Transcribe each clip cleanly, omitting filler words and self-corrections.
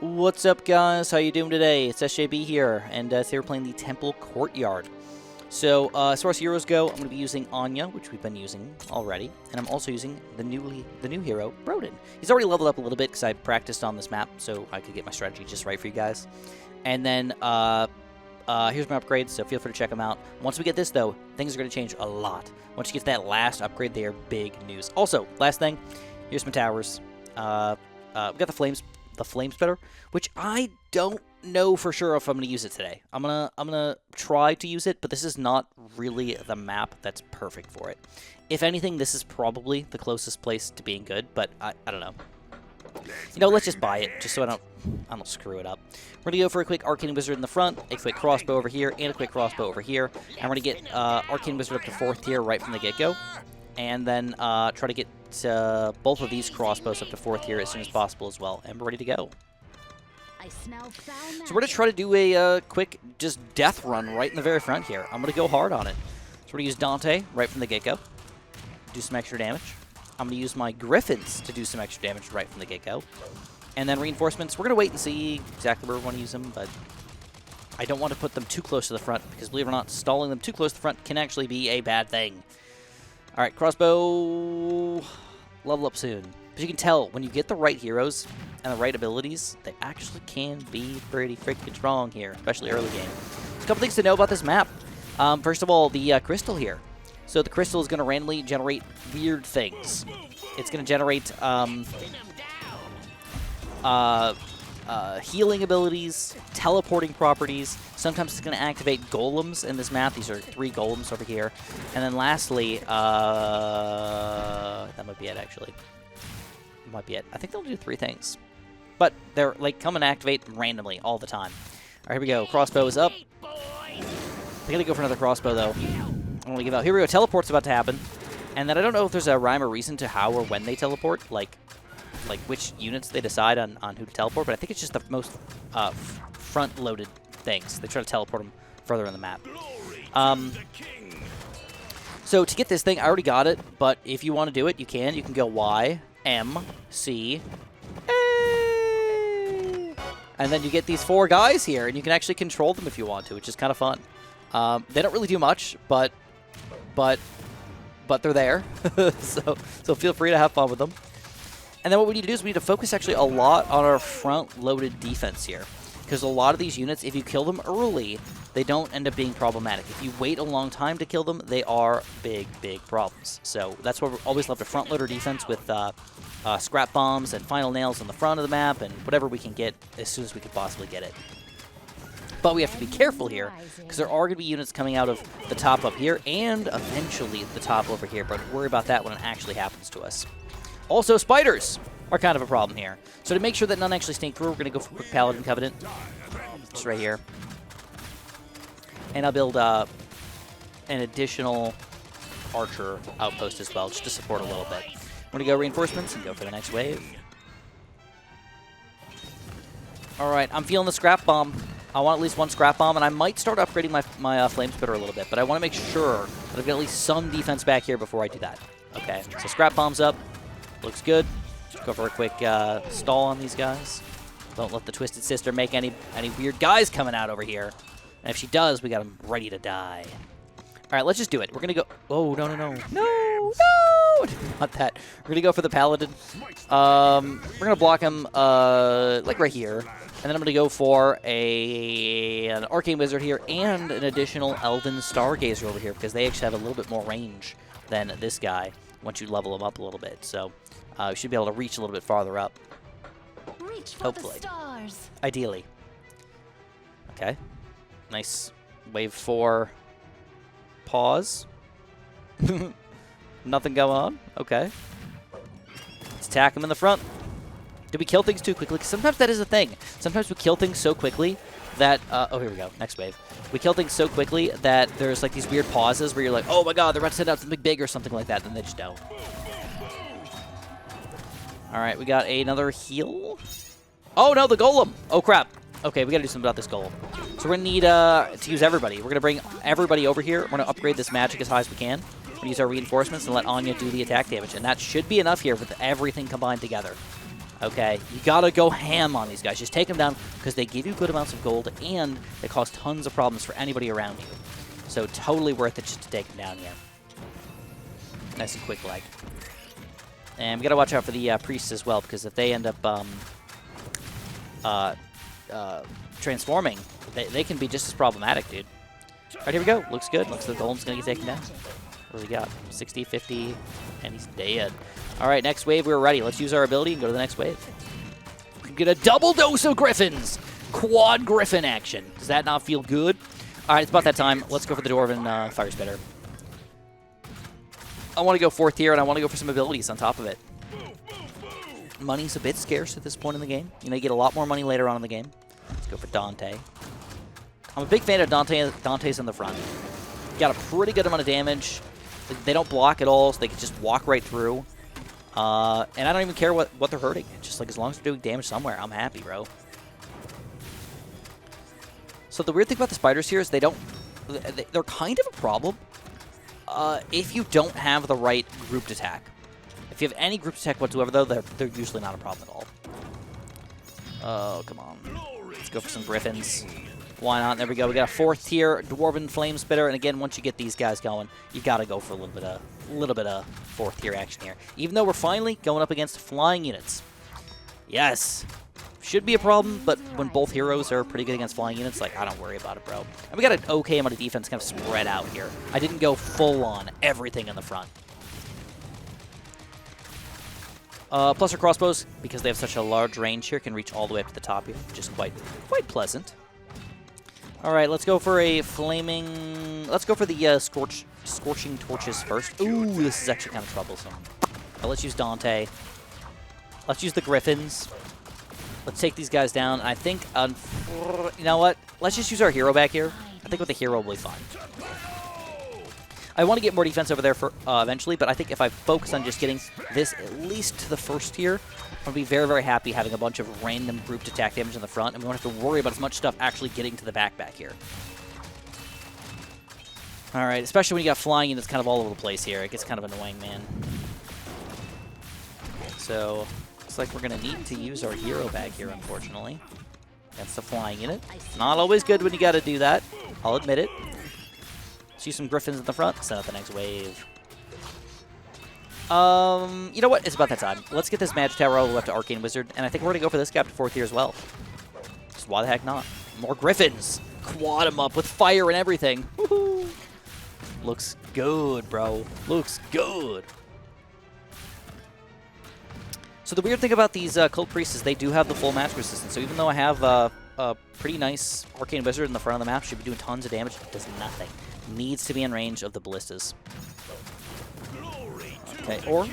What's up, guys? How you doing today? It's SJB here, and today we're playing the Temple Courtyard. So, as far as heroes go, I'm going to be using Anya, which we've been using already, and I'm also using the new hero, Broden. He's already leveled up a little bit because I practiced on this map, so I could get my strategy just right for you guys. And then, here's my upgrades, so feel free to check them out. Once we get this, though, things are going to change a lot. Once you get to that last upgrade, they are big news. Also, last thing, here's my towers. We got the flame splitter, which I don't know for sure if I'm gonna use it today. I'm gonna try to use it, but this is not really the map that's perfect for it. If anything, this is probably the closest place to being good, but I don't know. You know, let's just buy it, just so I don't screw it up. We're gonna go for a quick Arcane Wizard in the front, a quick crossbow over here, and a quick crossbow over here. And we're gonna get Arcane Wizard up to 4th tier right from the get-go, and then try to get both of these crossbows up to 4th tier as soon as possible as well, and we're ready to go. So we're going to try to do a quick just death run right in the very front here. I'm going to go hard on it. So we're going to use Dante right from the get-go, do some extra damage. I'm going to use my Griffins to do some extra damage right from the get-go. And then reinforcements, we're going to wait and see exactly where we want to use them, but I don't want to put them too close to the front, because believe it or not, stalling them too close to the front can actually be a bad thing. All right, crossbow, level up soon. But you can tell, when you get the right heroes and the right abilities, they actually can be pretty freaking strong here, especially early game. There's a couple things to know about this map. First of all, the crystal here. So the crystal is going to randomly generate weird things. It's going to generate healing abilities, teleporting properties. Sometimes it's going to activate golems in this map. These are 3 golems over here. And then lastly, that might be it, actually. Might be it. I think they'll do 3 things. But they're, like, come and activate randomly all the time. All right, here we go. Crossbow is up. I gotta go for another crossbow, though. I don't want to give out. Here we go. Teleport's about to happen. And then I don't know if there's a rhyme or reason to how or when they teleport. Like which units they decide on who to teleport, but I think it's just the most front-loaded things. They try to teleport them further in the map. So to get this thing, I already got it, but if you want to do it, you can. You can go Y, M, C, A, and then you get these 4 guys here, and you can actually control them if you want to, which is kind of fun. They don't really do much, but they're there, so feel free to have fun with them. And then what we need to do is we need to focus actually a lot on our front-loaded defense here. Because a lot of these units, if you kill them early, they don't end up being problematic. If you wait a long time to kill them, they are big, big problems. So that's why we always love the front-loader defense with scrap bombs and final nails on the front of the map and whatever we can get as soon as we could possibly get it. But we have to be careful here, because there are going to be units coming out of the top up here and eventually the top over here, but worry about that when it actually happens to us. Also, spiders are kind of a problem here. So to make sure that none actually sneak through, we're going to go for quick Paladin Covenant. Just right here. And I'll build an additional Archer outpost as well, just to support a little bit. We're going to go reinforcements and go for the next wave. All right, I'm feeling the scrap bomb. I want at least 1 scrap bomb, and I might start upgrading my flame splitter a little bit, but I want to make sure that I've got at least some defense back here before I do that. Okay, so scrap bomb's up. Looks good. Go for a quick stall on these guys. Don't let the Twisted Sister make any weird guys coming out over here. And if she does, we got them ready to die. All right, let's just do it. We're going to go... Oh, no. No! Not that. We're going to go for the Paladin. We're going to block him, like right here. And then I'm going to go for an Arcane Wizard here and an additional Elven Stargazer over here, because they actually have a little bit more range than this guy once you level them up a little bit. So we should be able to reach a little bit farther up. Hopefully. Ideally. Okay. Nice wave 4 pause. Nothing going on. Okay. Let's attack him in the front. Did we kill things too quickly? 'Cause sometimes that is a thing. Sometimes we kill things so quickly that... oh, here we go. Next wave. We kill things so quickly that there's like these weird pauses where you're like, oh my god, they're about to send out something big or something like that, and they just don't. All right, we got another heal. Oh no, the golem. Oh crap. Okay, we gotta do something about this golem. So we're gonna need to use everybody. We're gonna bring everybody over here. We're gonna upgrade this magic as high as we can. We're gonna use our reinforcements and let Anya do the attack damage, and that should be enough here with everything combined together. Okay, you gotta go ham on these guys. Just take them down because they give you good amounts of gold and they cause tons of problems for anybody around you. So totally worth it just to take them down here. Nice and quick leg. And we gotta watch out for the priests as well, because if they end up transforming, they can be just as problematic, dude. All right, here we go. Looks good. Looks like the golem's gonna get taken down. What do we got? 60, 50, and he's dead. All right, next wave, we're ready. Let's use our ability and go to the next wave. We can get a double dose of Griffins. Quad Griffin action. Does that not feel good? All right, it's about that time. Let's go for the Dwarven Fire Spitter. I want to go 4th tier, and I want to go for some abilities on top of it. Money's a bit scarce at this point in the game. You know, you get a lot more money later on in the game. Let's go for Dante. I'm a big fan of Dante's in the front. Got a pretty good amount of damage. They don't block at all, so they can just walk right through. And I don't even care what they're hurting. Just like as long as they're doing damage somewhere, I'm happy, bro. So the weird thing about the spiders here is they're kind of a problem if you don't have the right grouped attack. If you have any grouped attack whatsoever, though, they're usually not a problem at all. Oh, come on. Let's go for some Griffins. Why not? There we go. We got a 4th tier Dwarven Flame Spitter, and again, once you get these guys going, you got to go for a little bit of 4th tier action here. Even though we're finally going up against flying units. Yes. Should be a problem, but when both heroes are pretty good against flying units, like, I don't worry about it, bro. And we got an okay amount of defense kind of spread out here. I didn't go full on everything in the front. Plus our crossbows, because they have such a large range here, can reach all the way up to the top here, which is quite pleasant. All right, let's go for a flaming... Let's go for the scorching torches first. Ooh, this is actually kind of troublesome. But let's use Dante. Let's use the Griffins. Let's take these guys down. I think, you know what? Let's just use our hero back here. I think with the hero will be fine. I want to get more defense over there for eventually, but I think if I focus on just getting this at least to the 1st tier, I'm going to be very, very happy having a bunch of random grouped attack damage in the front, and we won't have to worry about as much stuff actually getting to the back here. All right, especially when you got flying units kind of all over the place here. It gets kind of annoying, man. So, looks like we're going to need to use our hero back here, unfortunately. That's the flying unit. Not always good when you got to do that. I'll admit it. Let's use some Griffins in the front. Set up the next wave. You know what? It's about that time. Let's get this Magic Tower all the way up to Arcane Wizard, and I think we're going to go for this guy up to 4th tier as well. Just why the heck not? More Griffins. Quad him up with fire and everything. Woohoo! Looks good, bro. Looks good. So the weird thing about these Cult Priests is they do have the full magic resistance. So even though I have a pretty nice Arcane Wizard in the front of the map, should be doing tons of damage, it does nothing. Needs to be in range of the ballistas. Okay, or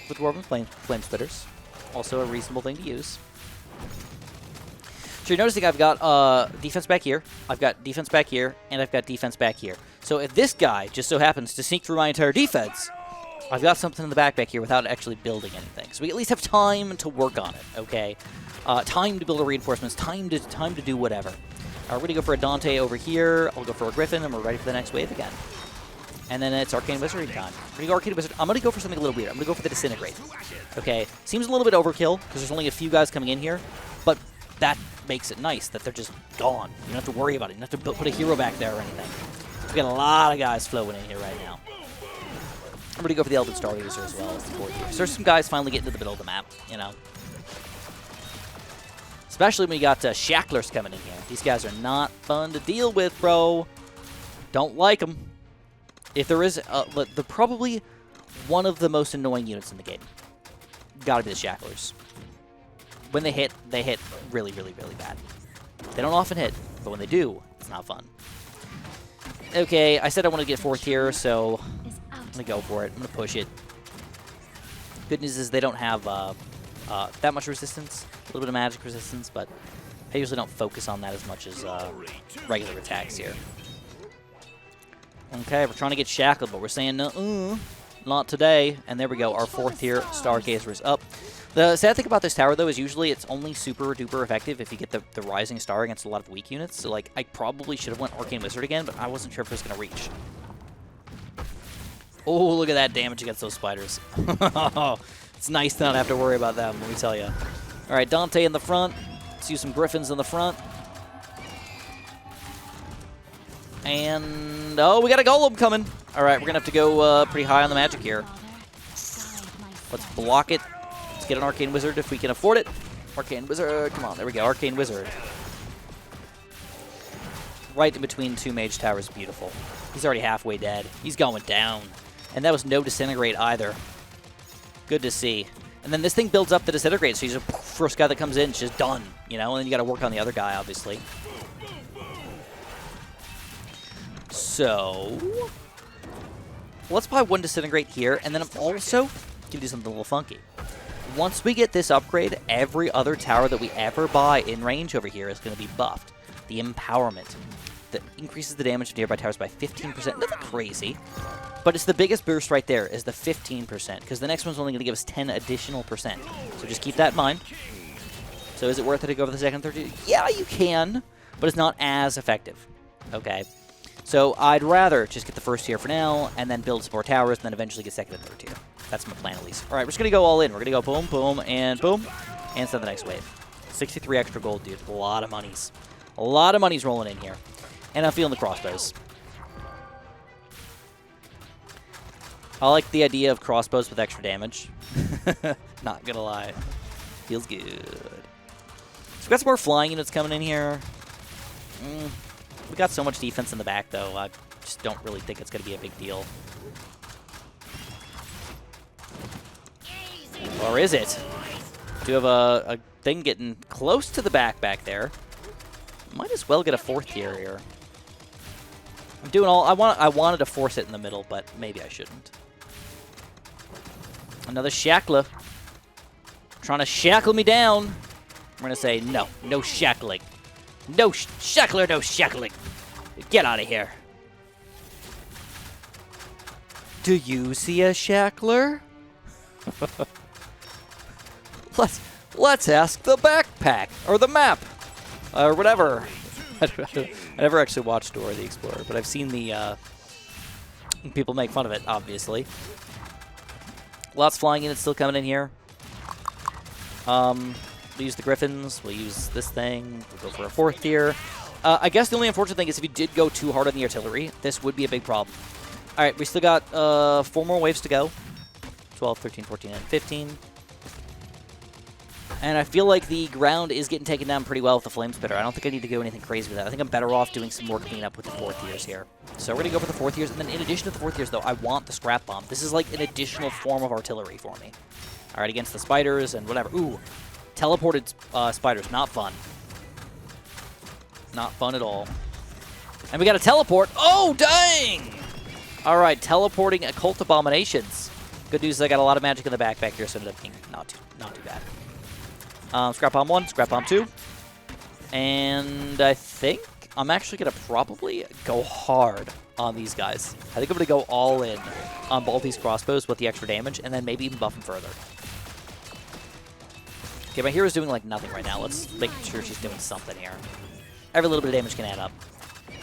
the Dwarven Flame Spitters. Also a reasonable thing to use. So you're noticing I've got defense back here, I've got defense back here, and I've got defense back here. So if this guy just so happens to sneak through my entire defense, I've got something in the back here without actually building anything. So we at least have time to work on it, okay? Time to build a reinforcements, time to do whatever. We're going to go for a Dante over here. I'll go for a Griffin, and we're ready for the next wave again. And then it's Arcane Wizarding time. We're going to go Arcane Wizard. I'm going to go for something a little weird. I'm going to go for the Disintegrate. Okay, seems a little bit overkill, because there's only a few guys coming in here, but that makes it nice that they're just gone. You don't have to worry about it. You don't have to put a hero back there or anything. We've got a lot of guys flowing in here right now. I'm going to go for the Elven Stargazer as well as the 4th tier. So there's some guys finally getting to the middle of the map, you know. Especially when you got Shacklers coming in here. These guys are not fun to deal with, bro. Don't like them. If there is, they're probably one of the most annoying units in the game. Gotta be the Shacklers. When they hit really, really, really bad. They don't often hit, but when they do, it's not fun. Okay, I said I wanted to get 4th tier, so I'm going to go for it. I'm going to push it. Good news is they don't have that much resistance. A little bit of magic resistance, but I usually don't focus on that as much as regular attacks here. Okay, we're trying to get shackled, but we're saying, no, not today. And there we go, our 4th tier Stargazer is up. The sad thing about this tower, though, is usually it's only super duper effective if you get the Rising Star against a lot of weak units. So, like, I probably should have went Arcane Wizard again, but I wasn't sure if it was going to reach. Oh, look at that damage against those spiders. It's nice to not have to worry about them, let me tell you. All right, Dante in the front. Let's use some Griffins in the front. And, oh, we got a Golem coming. All right, we're going to have to go pretty high on the magic here. Let's block it. Let's get an Arcane Wizard if we can afford it. Arcane Wizard, come on, there we go, Arcane Wizard. Right in between two Mage Towers, beautiful. He's already halfway dead. He's going down. And that was no Disintegrate either. Good to see. And then this thing builds up the Disintegrate, so he's the first guy that comes in, it's just done, you know? And then you got to work on the other guy, obviously. So, let's buy one Disintegrate here, and then I'm also going to do something a little funky. Once we get this upgrade, every other tower that we ever buy in range over here is going to be buffed. The Empowerment that increases the damage of nearby towers by 15%. Nothing crazy, but it's the biggest boost right there is the 15%, because the next one's only going to give us 10 additional percent. So just keep that in mind. So is it worth it to go for the second, third tier? Yeah, you can, but it's not as effective. Okay. So I'd rather just get the first tier for now, and then build some more towers, and then eventually get second and third tier. That's my plan, at least. All right, we're just going to go all in. We're going to go boom, boom, and send the next wave. 63 extra gold, dude. A lot of monies. A lot of money's rolling in here. And I'm feeling the crossbows. I like the idea of crossbows with extra damage. Not going to lie. Feels good. So we got some more flying units coming in here. We got so much defense in the back, though. I just don't really think it's going to be a big deal. Or is it? Do have a thing getting close to the back there. Might as well get a fourth tier here. I'm doing all I wanted to force it in the middle, but maybe I shouldn't. Another shackler. Trying to shackle me down. I'm gonna say no. No shackling. No shackler, no shackling. Get out of here. Do you see a shackler? Let's ask the backpack or the map or whatever. I never actually watched Dora the Explorer, but I've seen the people make fun of it, obviously. Lots flying units still coming in here. We'll use the Griffins. We'll use this thing. We'll go for a fourth tier. I guess the only unfortunate thing is if you did go too hard on the artillery, this would be a big problem. All right, we still got 4 more waves to go. 12, 13, 14, and 15. And I feel like the ground is getting taken down pretty well with the Flame Spitter. I don't think I need to go anything crazy with that. I think I'm better off doing some more cleanup with the 4th tiers here. So we're going to go for the 4th tiers. And then in addition to the 4th tiers, though, I want the Scrap Bomb. This is like an additional form of artillery for me. All right, against the spiders and whatever. Ooh, teleported spiders. Not fun. Not fun at all. And we got a teleport. Oh, dang! All right, teleporting Occult Abominations. Good news is I got a lot of magic in the back here, so it ended up being not too bad. Scrap Bomb 1, Scrap Bomb 2. And I think I'm actually going to probably go hard on these guys. I think I'm going to go all in on both these crossbows with the extra damage, and then maybe even buff them further. Okay, my hero's doing like nothing right now. Let's make sure she's doing something here. Every little bit of damage can add up.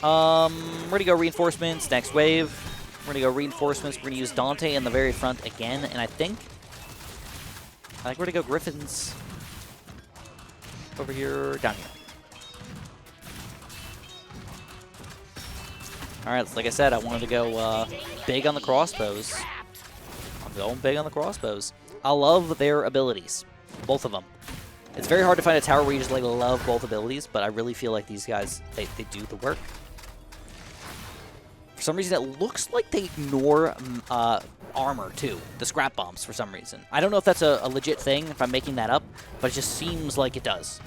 We're going to go Reinforcements, next wave. We're going to go Reinforcements. We're going to use Dante in the very front again, and I think we're going to go Griffins over here, down here. All right, like I said, I wanted to go big on the crossbows. I'm going big on the crossbows. I love their abilities, both of them. It's very hard to find a tower where you just like love both abilities, but I really feel like these guys, they do the work. For some reason, it looks like they ignore armor, too. The Scrap Bombs, for some reason. I don't know if that's a legit thing, if I'm making that up, but it just seems like it does.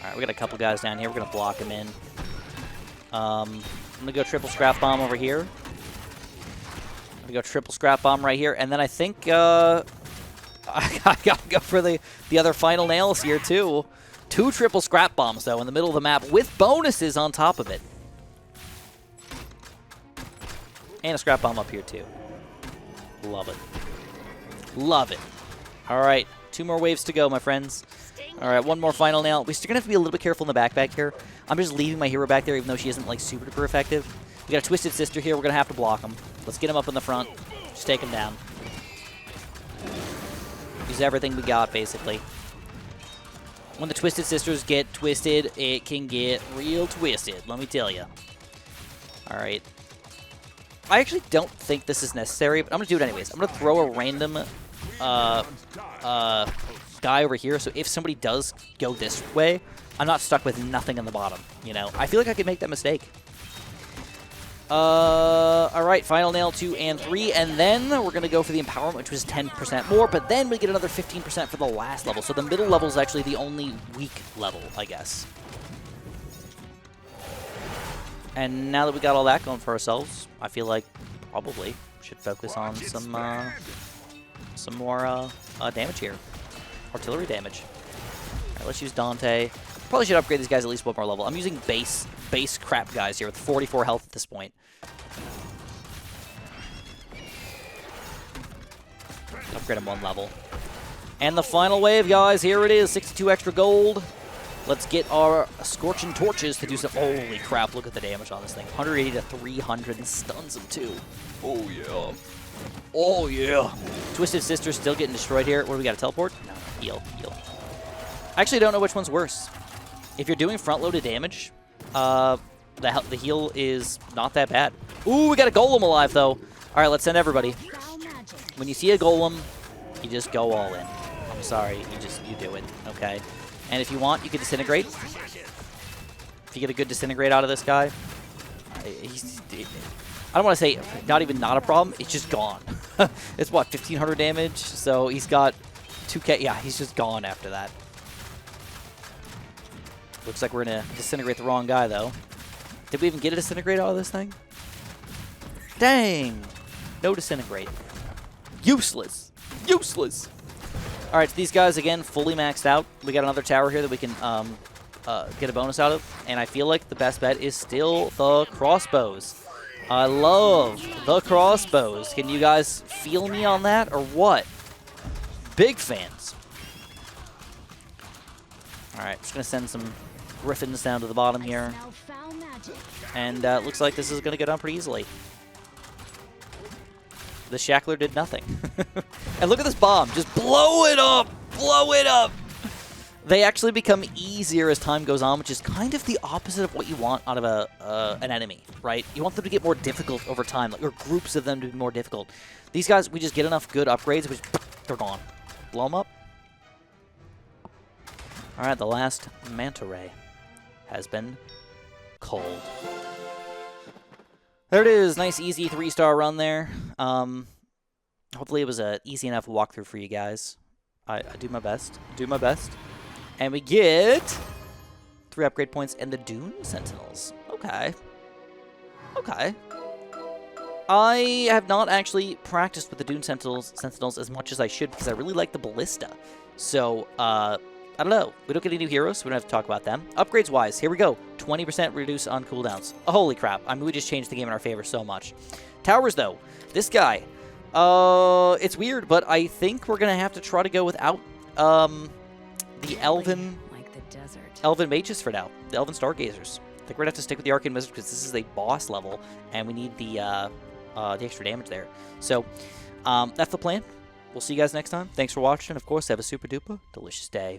Alright, we got a couple guys down here. We're going to block them in. I'm going to go triple Scrap Bomb over here. I'm going to go triple Scrap Bomb right here. And then I think I got to go for the other final nails here, too. 2 triple Scrap Bombs, though, in the middle of the map with bonuses on top of it. And a Scrap Bomb up here, too. Love it. Love it. All right, 2 more waves to go, my friends. All right, 1 more final nail. We're still going to have to be a little bit careful in the back here. I'm just leaving my hero back there, even though she isn't, like, super duper effective. We got a Twisted Sister here. We're going to have to block him. Let's get him up in the front. Just take him down. Use everything we got, basically. When the Twisted Sisters get twisted, it can get real twisted, let me tell you. Alright. I actually don't think this is necessary, but I'm going to do it anyways. I'm going to throw a random guy over here, so if somebody does go this way, I'm not stuck with nothing in the bottom, you know? I feel like I could make that mistake. Alright, final nail 2 and 3, and then we're going to go for the empowerment, which was 10% more, but then we get another 15% for the last level, so the middle level is actually the only weak level, I guess. And now that we got all that going for ourselves, I feel like probably should focus on some more damage here. Artillery damage. Alright, let's use Dante. Probably should upgrade these guys at least one more level. I'm using base crap guys here with 44 health at this point. Upgrade them one level. And the final wave, guys, here it is. 62 extra gold. Let's get our Scorching Torches to do some... Holy crap, look at the damage on this thing. 180 to 300 and stuns them too. Oh, yeah. Oh, yeah. Twisted Sister's still getting destroyed here. What do we got, a teleport? No, heal. I actually don't know which one's worse. If you're doing front-loaded damage, the heal is not that bad. Ooh, we got a Golem alive, though. All right, let's send everybody. When you see a Golem, you just go all in. I'm sorry, you do it, okay? And if you want, you can Disintegrate. If you get a good Disintegrate out of this guy, I don't want to say not a problem, it's just gone. It's what, 1,500 damage? So he's got 2k, yeah, he's just gone after that. Looks like we're going to Disintegrate the wrong guy, though. Did we even get a Disintegrate out of this thing? Dang! No Disintegrate. Useless! Useless! Alright, so these guys, again, fully maxed out. We got another tower here that we can get a bonus out of. And I feel like the best bet is still the crossbows. I love the crossbows. Can you guys feel me on that, or what? Big fans. Alright, just going to send some Griffins down to the bottom here. And looks like this is going to go down pretty easily. The Shackler did nothing. And look at this bomb. Just blow it up. Blow it up. They actually become easier as time goes on, which is kind of the opposite of what you want out of an enemy, right? You want them to get more difficult over time, like, or groups of them to be more difficult. These guys, we just get enough good upgrades, which they're gone. Blow them up. All right, the last Manta Ray has been cold. There it is. Nice, easy 3-star run there. Hopefully it was an easy enough walkthrough for you guys. I do my best. Do my best. And we get 3 upgrade points and the Dune Sentinels. Okay. Okay. I have not actually practiced with the Dune Sentinels as much as I should because I really like the Ballista. So, I don't know. We don't get any new heroes, so we don't have to talk about them. Upgrades-wise, here we go. 20% reduce on cooldowns. Oh, holy crap. I mean, we just changed the game in our favor so much. Towers, though. This guy. It's weird, but I think we're going to have to try to go without the Elven Mages for now. The Elven Stargazers. I think we're going to have to stick with the Arcane Wizards because this is a boss level, and we need the extra damage there. So, that's the plan. We'll see you guys next time. Thanks for watching. Of course, have a super duper delicious day.